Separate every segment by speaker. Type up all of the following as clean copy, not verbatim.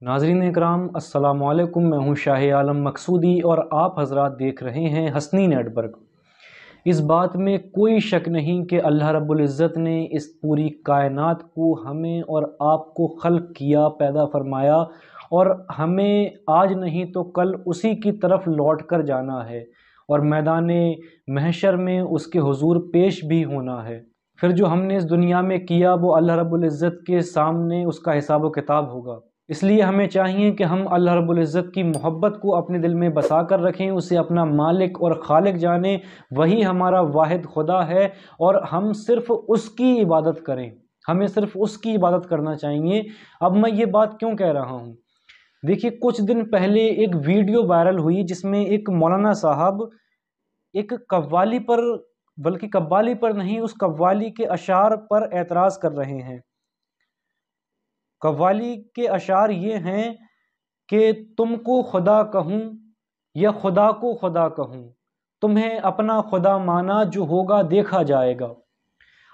Speaker 1: नाज़रीन इकराम अस्सलाम वालेकुम। मैं हूँ शाह आलम मकसूदी और आप हज़रात देख रहे हैं हसनी नेटवर्क। इस बात में कोई शक नहीं कि अल्लाह रब्बुल इज़्ज़त ने इस पूरी कायनात को हमें और आपको खल्क़ किया, पैदा फरमाया और हमें आज नहीं तो कल उसी की तरफ लौट कर जाना है और मैदान महशर में उसके हुज़ूर पेश भी होना है। फिर जो हमने इस दुनिया में किया वो अल्लाह रब्बुल इज़्ज़त के सामने उसका हिसाब व किताब होगा। इसलिए हमें चाहिए कि हम अल्लाह रब्बुल इज़्ज़त की मोहब्बत को अपने दिल में बसा कर रखें, उसे अपना मालिक और खालिक जानें, वही हमारा वाहिद खुदा है और हम सिर्फ़ उसकी इबादत करें, हमें सिर्फ़ उसकी इबादत करना चाहिए। अब मैं ये बात क्यों कह रहा हूँ? देखिए, कुछ दिन पहले एक वीडियो वायरल हुई जिसमें एक मौलाना साहब एक कव्वाली पर, बल्कि कव्वाली पर नहीं, उस कव्वाली के अशार पर एतराज़ कर रहे हैं। कव्वाली के अशार ये हैं कि तुमको खुदा कहूँ या खुदा को खुदा कहूँ, तुम्हें अपना खुदा माना जो होगा देखा जाएगा।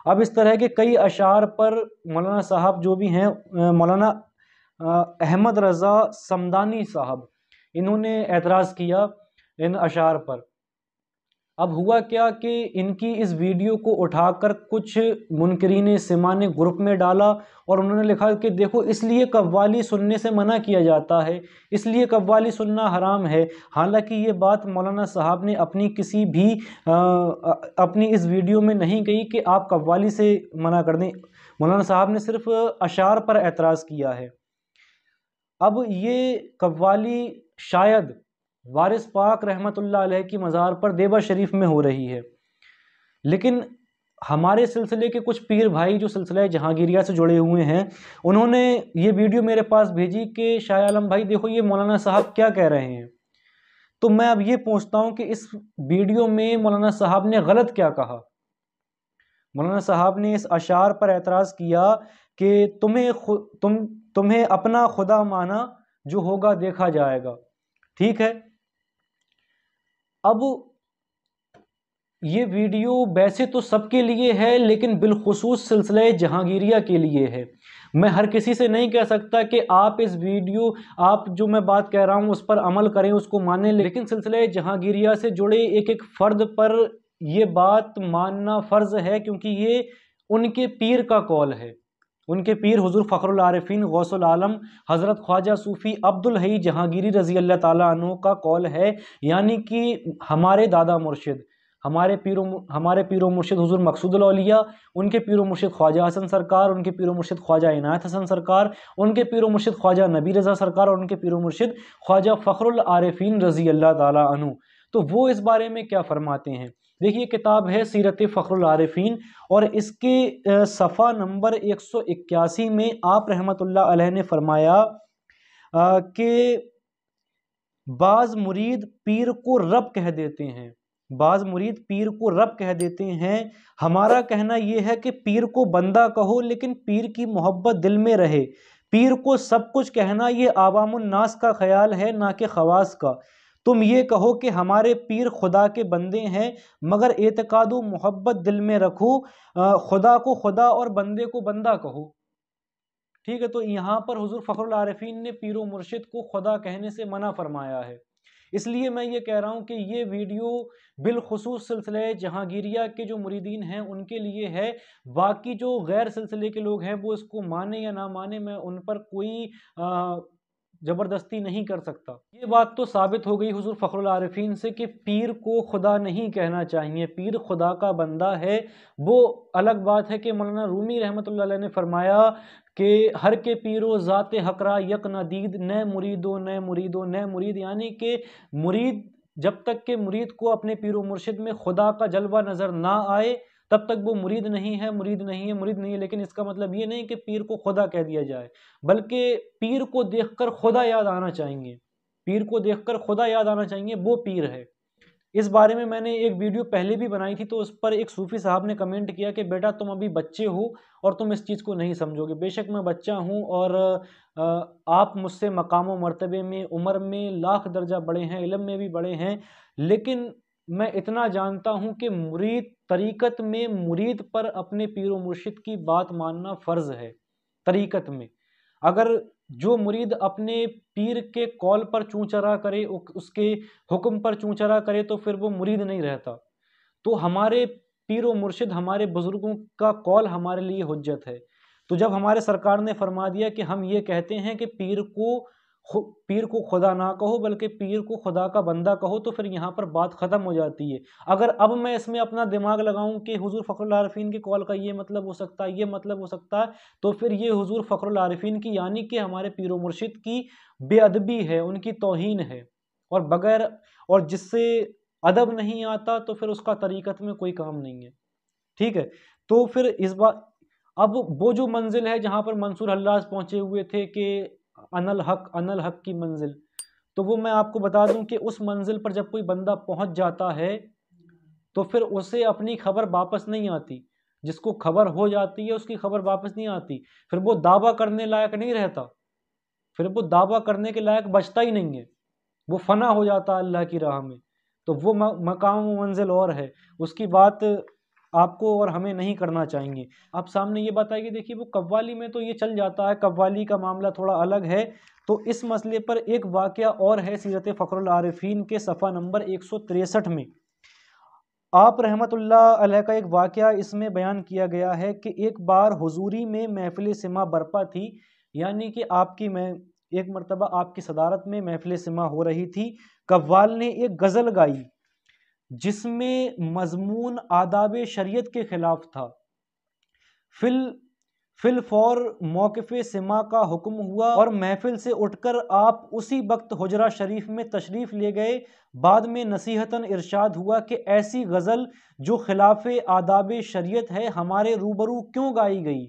Speaker 1: अब इस तरह के कई अशार पर मौलाना साहब जो भी हैं, मौलाना अहमद रज़ा समदानी साहब, इन्होंने एतराज़ किया इन अशार पर। अब हुआ क्या कि इनकी इस वीडियो को उठाकर कुछ मुनकरीन सिमा ने ग्रुप में डाला और उन्होंने लिखा कि देखो, इसलिए कव्वाली सुनने से मना किया जाता है, इसलिए कव्वाली सुनना हराम है। हालांकि ये बात मौलाना साहब ने अपनी किसी भी अपनी इस वीडियो में नहीं कही कि आप कव्वाली से मना कर दें। मौलाना साहब ने सिर्फ अशार पर एतराज़ किया है। अब ये कव्वाली शायद वारिस पाक रहमतुल्लाह अलैह की मज़ार पर देवा शरीफ में हो रही है, लेकिन हमारे सिलसिले के कुछ पीर भाई जो सिलसिला जहांगीरिया से जुड़े हुए हैं, उन्होंने ये वीडियो मेरे पास भेजी कि शाह आलम भाई देखो, ये मौलाना साहब क्या कह रहे हैं। तो मैं अब ये पूछता हूँ कि इस वीडियो में मौलाना साहब ने गलत क्या कहा। मौलाना साहब ने इस अशार पर एतराज़ किया कि तुम्हें अपना खुदा माना जो होगा देखा जाएगा। ठीक है, अब ये वीडियो वैसे तो सबके लिए है, लेकिन बिलखुसूस सिलसिले जहांगीरिया के लिए है। मैं हर किसी से नहीं कह सकता कि आप इस वीडियो, आप जो मैं बात कह रहा हूँ उस पर अमल करें, उसको मानें, लेकिन सिलसिले जहांगीरिया से जुड़े एक एक फ़र्द पर ये बात मानना फ़र्ज़ है, क्योंकि ये उनके पीर का कौल है। उनके पीर हुज़ूर फ़खरुल आरिफ़ीन गौसुल आलम हज़रत ख्वाजा सूफ़ी अब्दुल हई जहांगीरी रज़ी अल्लाह ताला अन्हु का कौल है, यानी कि हमारे दादा मुर्शिद, हमारे पीरो मुर्शिद हुज़ूर मकसूदुल औलिया, उनके पीरो मुर्शिद ख्वाजा हसन सरकार, उनके पीरो मुर्शिद ख्वाजा इनायत हसन सरकार, उनके पीरो मुर्शिद ख्वाजा नबी रज़ा सरकार और उनके पीरो मुर्शिद ख्वाजा फ़खरुल आरिफ़ीन रज़ी अल्लाह ताला अन्हु। तो वो इस बारे में क्या फरमाते हैं, देखिए, किताब है सीरत फ़खरुल आरिफ़ीन और इसके सफ़ा नंबर 181 में आप रहमतुल्लाह अलैह ने फरमाया कि बाज़ मुरीद पीर को रब कह देते हैं, बाज़ मुरीद पीर को रब कह देते हैं। हमारा कहना यह है कि पीर को बंदा कहो, लेकिन पीर की मोहब्बत दिल में रहे। पीर को सब कुछ कहना ये आवामुन नास का ख्याल है, ना कि खवास का। तुम ये कहो कि हमारे पीर खुदा के बंदे हैं, मगर एतकादो मोहब्बत दिल में रखो, खुदा को खुदा और बंदे को बंदा कहो। ठीक है, तो यहाँ पर हुज़ूर फ़खरुल आरिफ़ीन ने पीरो मुर्शिद को खुदा कहने से मना फरमाया है। इसलिए मैं ये कह रहा हूँ कि ये वीडियो बिलखुसूस सिलसिले जहांगीरिया के जो मुरीदीन हैं उनके लिए है। बाकी जो गैर सिलसिले के लोग हैं वो इसको माने या ना माने, मैं उन पर कोई ज़बरदस्ती नहीं कर सकता। ये बात तो साबित हो गई हुज़ूर फ़खरुल आरिफ़ीन से कि पीर को खुदा नहीं कहना चाहिए, पीर खुदा का बंदा है। वो अलग बात है कि मौलाना रूमी रहमतुल्लाह अलैह ने फरमाया कि हर के पीरो ज़ाते हकरा यक नदीद, न मुरीदो न मुरीदो न मुरीद, यानी कि मुरीद, जब तक के मुरीद को अपने पीरो मुर्शिद में खुदा का जलवा नज़र ना आए तब तक वो मुरीद नहीं है, मुरीद नहीं है, मुरीद नहीं है। लेकिन इसका मतलब ये नहीं कि पीर को खुदा कह दिया जाए, बल्कि पीर को देखकर खुदा याद आना चाहिए, पीर को देखकर खुदा याद आना चाहिए, वो पीर है। इस बारे में मैंने एक वीडियो पहले भी बनाई थी, तो उस पर एक सूफ़ी साहब ने कमेंट किया कि बेटा तुम अभी बच्चे हो और तुम इस चीज़ को नहीं समझोगे। बेशक मैं बच्चा हूँ और आप मुझसे मकाम व मर्तबे में, उम्र में लाख दर्जा बड़े हैं, इल्म में भी बड़े हैं, लेकिन मैं इतना जानता हूँ कि मुरीद तरीक़त में मुरीद पर अपने पीर व मुर्शिद की बात मानना फ़र्ज़ है। तरीक़त में अगर جو مرید اپنے پیر کے قول پر چوں چرا کرے، اس کے حکم پر چوں چرا کرے، تو پھر وہ مرید نہیں رہتا۔ تو ہمارے پیر و مرشد، ہمارے بزرگوں کا قول ہمارے لیے حجت ہے۔ تو جب ہمارے سرکار نے فرما دیا کہ ہم یہ کہتے ہیں کہ پیر کو خدا نہ کہو بلکہ پیر کو خدا کا بندہ کہو، تو پھر یہاں پر بات ختم ہو جاتی ہے۔ اگر اب میں اس میں اپنا دماغ لگاؤں کہ حضور فخر العارفین کے قول کا یہ مطلب ہو سکتا ہے، یہ مطلب ہو سکتا ہے، تو پھر یہ حضور فخر العارفین کی یعنی کہ ہمارے پیر و مرشد کی بے ادبی ہے، ان کی توہین ہے، اور جس سے ادب نہیں آتا تو پھر اس کا طریقت میں کوئی کام نہیں ہے۔ ٹھیک ہے، تو پھر اس بات اب وہ جو منزل ہے جہاں پر منصور حلاج پہنچے ہوئے تھے کہ الحق کی منزل، تو وہ میں آپ کو بتا دوں کہ اس منزل پر جب کوئی بندہ پہنچ جاتا ہے تو پھر اسے اپنی خبر واپس نہیں آتی۔ جس کو خبر ہو جاتی ہے اس کی خبر واپس نہیں آتی، پھر وہ دعویٰ کرنے لائق نہیں رہتا، پھر وہ دعویٰ کرنے کے لائق بچتا ہی نہیں ہے، وہ فنا ہو جاتا اللہ کی راہ میں۔ تو وہ مقام و منزل اور ہے، اس کی بات آپ کو اور ہمیں نہیں کرنا چاہیے۔ آپ سامنے یہ بتائیے، دیکھیے وہ قوالی میں تو یہ چل جاتا ہے، قوالی کا معاملہ تھوڑا الگ ہے۔ تو اس مسئلے پر ایک واقعہ اور ہے سیرت فخر العارفین کے صفحہ نمبر 163 میں۔ آپ رحمت اللہ علیہ کا ایک واقعہ اس میں بیان کیا گیا ہے کہ ایک بار حضوری میں محفل سماع برپا تھی، یعنی کہ ایک مرتبہ آپ کی صدارت میں محفل سماع ہو رہی تھی۔ قوال نے ایک غزل گائی جس میں مضمون آداب شریعت کے خلاف تھا۔ فی الفور موقف سماع کا حکم ہوا اور محفل سے اٹھ کر آپ اسی وقت حجرہ شریف میں تشریف لے گئے۔ بعد میں نصیحتاً ارشاد ہوا کہ ایسی غزل جو خلاف آداب شریعت ہے ہمارے روبرو کیوں گائی گئی؟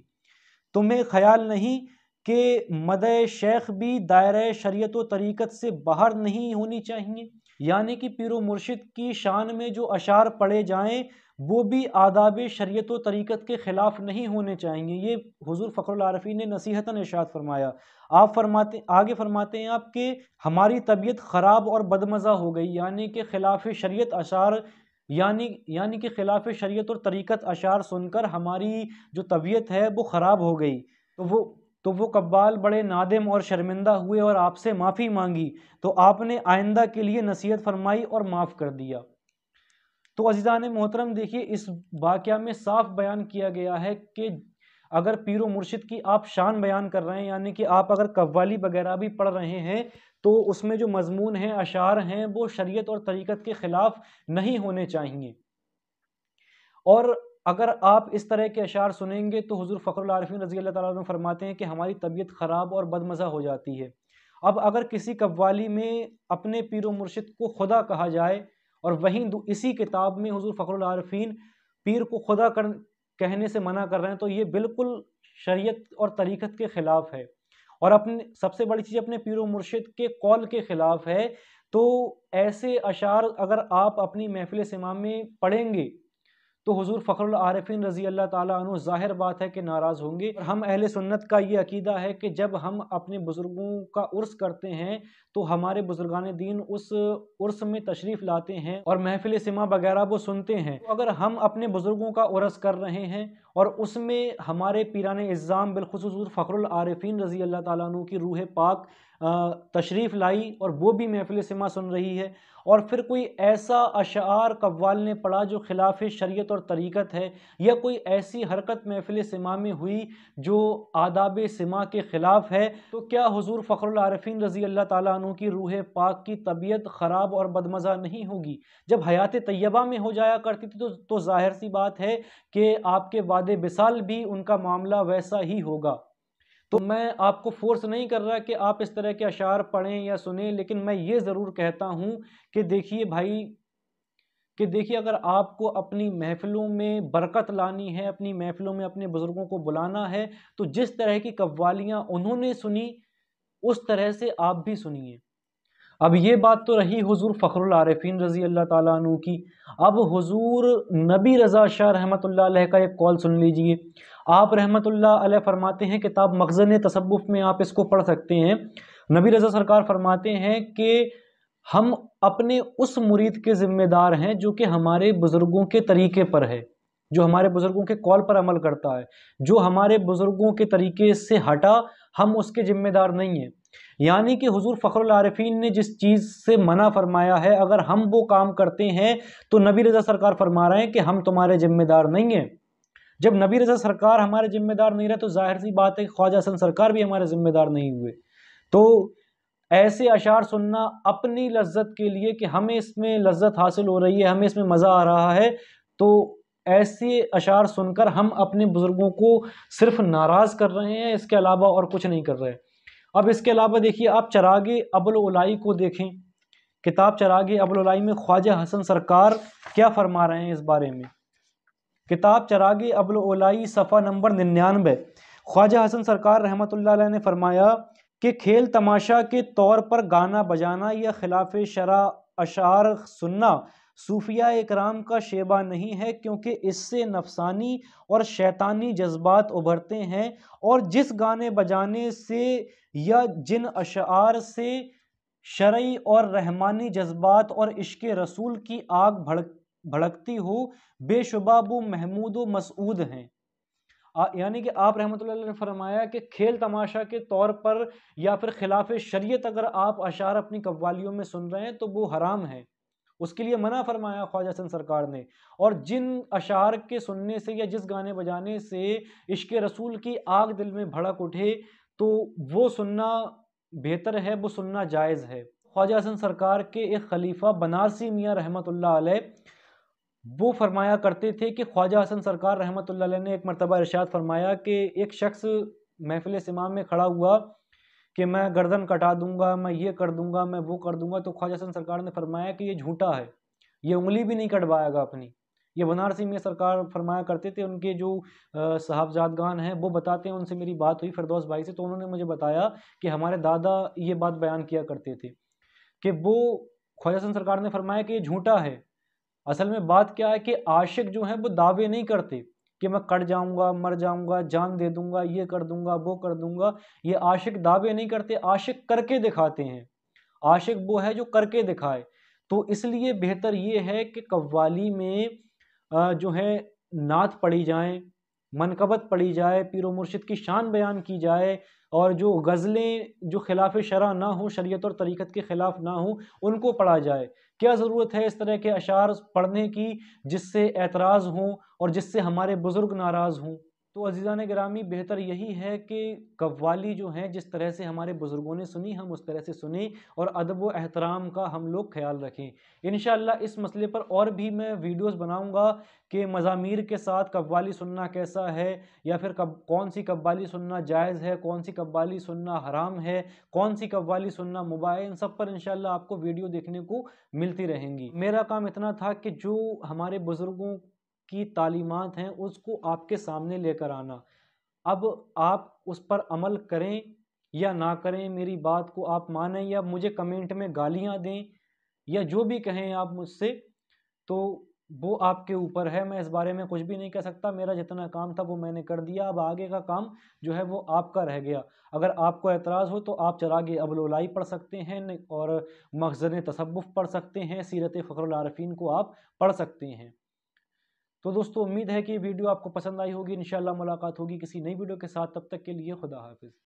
Speaker 1: تمہیں خیال نہیں کہ مدح شیخ بھی دائرہ شریعت و طریقت سے باہر نہیں ہونی چاہیے؟ یعنی کہ پیر و مرشد کی شان میں جو اشعار پڑھے جائیں وہ بھی آداب شریعت و طریقت کے خلاف نہیں ہونے چاہیے۔ یہ حضور فخر العارفین نے نصیحتاً ارشاد فرمایا۔ آپ آگے فرماتے ہیں آپ کہ ہماری طبیعت خراب اور بدمزہ ہو گئی، یعنی کہ خلاف شریعت اشعار یعنی کہ خلاف شریعت اور طریقت اشعار سن کر ہماری جو طبیعت ہے وہ خراب ہو گئی۔ تو وہ قوال بڑے نادم اور شرمندہ ہوئے اور آپ سے معافی مانگی، تو آپ نے آئندہ کے لیے نصیحت فرمائی اور معاف کر دیا۔ تو عزیزان محترم، دیکھیے اس واقعہ میں صاف بیان کیا گیا ہے کہ اگر پیر و مرشد کی آپ شان بیان کر رہے ہیں، یعنی کہ آپ اگر قوالی وغیرہ بھی پڑھ رہے ہیں، تو اس میں جو مضمون ہیں، اشعار ہیں، وہ شریعت اور طریقت کے خلاف نہیں ہونے چاہیے۔ اور اگر آپ اس طرح کے اشعار سنیں گے تو حضور فخر العارفین رضی اللہ تعالیٰ عنہ فرماتے ہیں کہ ہماری طبیعت خراب اور بدمزہ ہو جاتی ہے۔ اب اگر کسی قوالی میں اپنے پیر و مرشد کو خدا کہا جائے اور وہیں اسی کتاب میں حضور فخر العارفین پیر کو خدا کہنے سے منع کر رہے ہیں، تو یہ بالکل شریعت اور طریقت کے خلاف ہے، اور سب سے بڑی چیز اپنے پیر و مرشد کے قول کے خلاف ہے۔ تو ایسے اشعار اگر آپ اپنی محفل سماع میں پڑھیں گے تو حضور فخر العارفین رضی اللہ تعالیٰ عنہ ظاہر بات ہے کہ ناراض ہوں گے۔ اور ہم اہل سنت کا یہ عقیدہ ہے کہ جب ہم اپنے بزرگوں کا عرس کرتے ہیں تو ہمارے بزرگان دین اس عرس میں تشریف لاتے ہیں اور محفل سماع وغیرہ وہ سنتے ہیں۔ تو اگر ہم اپنے بزرگوں کا عرس کر رہے ہیں اور اس میں ہمارے پیران اعظام بالخصوص حضور فخر العارفین رضی اللہ تعالیٰ عنہ کی روح پاک تشریف لائی اور وہ بھی محفل سماع سن رہی ہے، اور پھر کوئی ایسا اشعار قوال نے پڑھا جو خلاف شریعت اور طریقت ہے، یا کوئی ایسی حرکت محفل سماع میں ہوئی جو آداب سماع کے خلاف ہے، تو کیا حضور فخر العارفین رضی اللہ تعالیٰ عنہ کی روح پاک کی طبیعت خراب اور بدمزہ نہیں ہوگی؟ جب حیات طیبہ میں ہو جایا کرتی تھی تو ظاہر سی بات ہے کہ آپ کے وعد وصال بھی ان کا معاملہ ویسا ہی ہوگا۔ تو میں آپ کو فورس نہیں کر رہا کہ آپ اس طرح کے اشعار پڑھیں یا سنیں، لیکن میں یہ ضرور کہتا ہوں کہ دیکھیے بھائی، کہ دیکھیے اگر آپ کو اپنی محفلوں میں برکت لانی ہے، اپنی محفلوں میں اپنے بزرگوں کو بلانا ہے، تو جس طرح کی قوالیاں انہوں نے سنی اس طرح سے آپ بھی سنیے۔ اب یہ بات تو رہی حضور فخر العارفین رضی اللہ تعالیٰ عنہ کی۔ اب حضور نبی رضا شاہ رحمۃ اللہ علیہ کا ایک قول سن لیجئے۔ آپ رحمۃ اللہ علیہ فرماتے ہیں، کتاب مخزن تصوف میں آپ اس کو پڑھ سکتے ہیں، نبی رضا سرکار فرماتے ہیں کہ ہم اپنے اس مرید کے ذمہ دار ہیں جو کہ ہمارے بزرگوں کے طریقے پر ہے، जो हमारे बुज़ुर्गों के कॉल पर अमल करता है। जो हमारे बुज़ुर्गों के तरीके से हटा, हम उसके ज़िम्मेदार नहीं हैं। यानी कि हुज़ूर फ़खरुल आरिफ़ीन ने जिस चीज़ से मना फरमाया है, अगर हम वो काम करते हैं तो नबी रज़ा सरकार फरमा रहे हैं कि हम तुम्हारे ज़िम्मेदार नहीं हैं। जब नबी रज़ा सरकार हमारे ज़िम्मेदार नहीं रहे तो ज़ाहिर सी बात है कि ख्वाजा हसन सरकार भी हमारे ज़िम्मेदार नहीं हुए। तो ऐसे अशार सुनना अपनी लज्जत के लिए कि हमें इसमें लज्जत हासिल हो रही है, हमें इसमें मज़ा आ रहा है, तो ऐसे अशार सुनकर हम अपने बुज़ुर्गों को सिर्फ नाराज़ कर रहे हैं, इसके अलावा और कुछ नहीं कर रहे। अब इसके अलावा देखिए, आप चरागे अबुल उलाई को देखें, किताब चरागे अबुल उलाई में ख्वाजा हसन सरकार क्या फरमा रहे हैं इस बारे में। किताब चरागे अबुल उलाई सफ़ा नंबर 99, ख्वाजा हसन सरकार रहमतुल्लाह अलैह ने फरमाया कि खेल तमाशा के तौर पर गाना बजाना या खिलाफ शरा अशार सुनना सूफिया इकराम का शेबा नहीं है, क्योंकि इससे नफसानी और शैतानी जज्बात उभरते हैं, और जिस गाने बजाने से या जिन अशार से शरई और रहमानी जज्बात और इश्क रसूल की आग भड़कती हो, बेशुबा वो महमूद व मसऊद हैं। यानी कि आप रहमतुल्लाह अलैह ने फरमाया कि खेल तमाशा के तौर पर या फिर खिलाफ शरीयत अगर आप अशार अपनी कव्वालियों में सुन रहे हैं तो वो हराम है, उसके लिए मना फरमाया ख्वाजा हसन सरकार ने। और जिन अशार के सुनने से या जिस गाने बजाने से इश्क रसूल की आग दिल में भड़क उठे तो वो सुनना बेहतर है, वो सुनना जायज़ है। ख्वाजा हसन सरकार के एक खलीफा बनारसी मियाँ रहमतुल्लाह अलैह वो फरमाया करते थे कि ख्वाजा हसन सरकार रहमतुल्लाह अलैह ने एक मरतबा इरशाद फरमाया कि एक शख्स महफिल सिमाम में खड़ा हुआ कि मैं गर्दन कटा दूंगा, मैं ये कर दूंगा, मैं वो कर दूंगा, तो ख्वाजा हसन सरकार ने फरमाया कि ये झूठा है, ये उंगली भी नहीं कटवाएगा अपनी। ये बनारसी में सरकार फरमाया करते थे। उनके जो साहबजादगान हैं वो बताते हैं, उनसे मेरी बात हुई फिरदौस भाई से, तो उन्होंने मुझे बताया कि हमारे दादा ये बात बयान किया करते थे कि वो ख्वाजा हसन सरकार ने फरमाया कि ये झूठा है। असल में बात क्या है कि आशिक जो हैं वो दावे नहीं करते कि मैं कट जाऊंगा, मर जाऊंगा, जान दे दूंगा, ये कर दूंगा, वो कर दूंगा। ये आशिक दावे नहीं करते, आशिक करके दिखाते हैं। आशिक वो है जो करके दिखाए। तो इसलिए बेहतर ये है कि कव्वाली में जो है नात पढ़ी जाए, मनकबत पढ़ी जाए, पीरो मुर्शिद की शान बयान की जाए, और जो गज़लें जो खिलाफ शरा ना हो, शरीयत और तरीक़त के ख़िलाफ़ ना हो, उनको पढ़ा जाए। क्या ज़रूरत है इस तरह के अशार पढ़ने की जिससे एतराज़ हों और जिससे हमारे बुज़ुर्ग नाराज़ हों। तो अज़ीज़ान गिरामी, बेहतर यही है कि कव्वाली जो हैं जिस तरह से हमारे बुज़ुर्गों ने सुनी, हम उस तरह से सुनें और अदब व एहतराम का हम लोग ख़्याल रखें। इंशाअल्लाह इस मसले पर और भी मैं वीडियोज़ बनाऊँगा कि मज़ामीर के साथ कव्वाली सुनना कैसा है, या फिर कौन सी कव्वाली सुनना जायज़ है, कौन सी कव्वाली सुनना हराम है, कौन सी कव्वाली सुनना मुबाह है। इन सब पर इंशाअल्लाह आपको वीडियो देखने को मिलती रहेंगी। मेरा काम इतना था कि जो हमारे बुज़ुर्गों की तालीमात हैं उसको आपके सामने लेकर आना। अब आप उस पर अमल करें या ना करें, मेरी बात को आप मानें या मुझे कमेंट में गालियाँ दें या जो भी कहें आप मुझसे, तो वो आपके ऊपर है। मैं इस बारे में कुछ भी नहीं कह सकता। मेरा जितना काम था वो मैंने कर दिया, अब आगे का काम जो है वो आपका रह गया। अगर आपको एतराज़ हो तो आप चरागे अबुल उलाई पढ़ सकते हैं और मखज़न तसव्वुफ़ पढ़ सकते हैं, सीरत फ़खरुल आरिफ़ीन को आप पढ़ सकते हैं। तो दोस्तों, उम्मीद है कि ये वीडियो आपको पसंद आई होगी। इंशाअल्लाह मुलाकात होगी किसी नई वीडियो के साथ, तब तक के लिए खुदा हाफ़िज़।